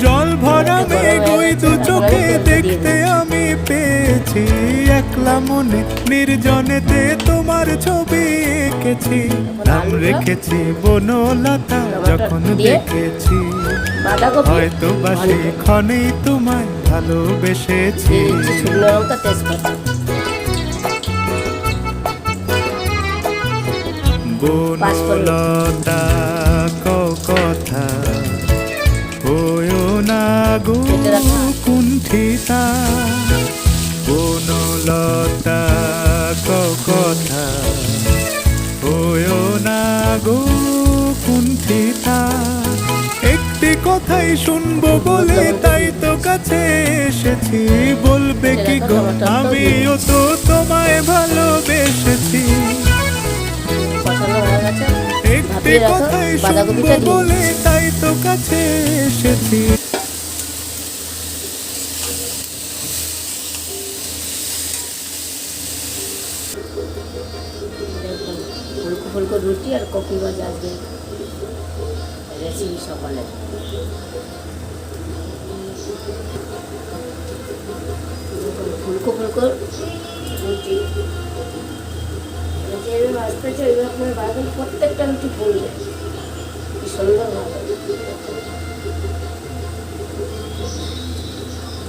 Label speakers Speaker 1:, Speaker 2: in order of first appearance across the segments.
Speaker 1: জল ভরা মেঘ ওই দু চোখে দেখতে আমি পেয়েছি, একলা মনে নির্জনেতে তোমার ছবি এঁকেছি। নাম রেখেছি বনলতা যখন দেখেছি, হয়তো বা সেক্ষণেই তোমায় ভালোবেসেছি।
Speaker 2: শুকনো লঙ্কা, তেজপাতা।
Speaker 1: বনলতা কথা হয়ো না গো কুণ্ঠিতা, বনলতা কথা হয়ো না গো কুণ্ঠিতা। একটি কথাই শুনবো বলে তাই তো কাছে এসেছি, বলবে কি গো আমিও তো তোমায় ভালোবেসেছি। একটি কথাই শুনবো বলে তাই তো কাছে এসেছি।
Speaker 2: ফুলকো ফুলকো রুটি আর কপি ভাজা আজকে রেসিপি সকালে। ফুলকো ফুলকো রুটি যেভাবে ভাজতেছে ওইভাবে আপনার ভাজবেন, প্রত্যেকটা রুটি ফুলবে, কি সুন্দর হবে।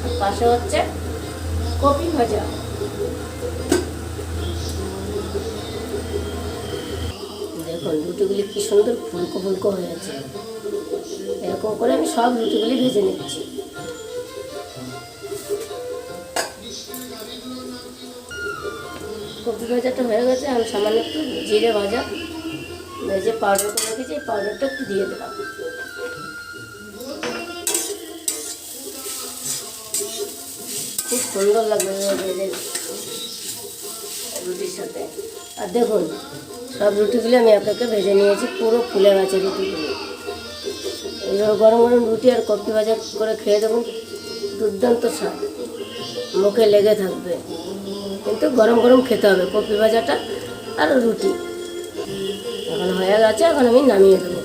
Speaker 2: আর পাশে হচ্ছে কপি ভাজা। দেখুন রুটিগুলি কি সুন্দর ফুলকো ফুলকো হয়েছে। এরকম করে আমি সব রুটিগুলি ভেজে নিচ্ছি। কপি ভাজাটা হয়ে গেছে, আমি সামান্য একটু জিরে ভাজা ভেজে পাউডার করে রেখেছি, এই পাউডারটা একটু দিয়ে দিলাম। খুব সুন্দর লাগবে ভেজে রুটির সাথে। আর দেখুন সব রুটিগুলি আমি একে একে ভেজে নিয়েছি, পুরো ফুলে গেছে রুটিগুলি। এইভাবে গরম গরম রুটি আর কপি ভাজা করে খেয়ে দেবুন, দুর্দান্ত স্বাদ, মুখে লেগে থাকবে। কিন্তু গরম গরম খেতে হবে কপি ভাজাটা আর রুটি। এখন হয়ে গেছে, এখন আমি নামিয়ে দেবো।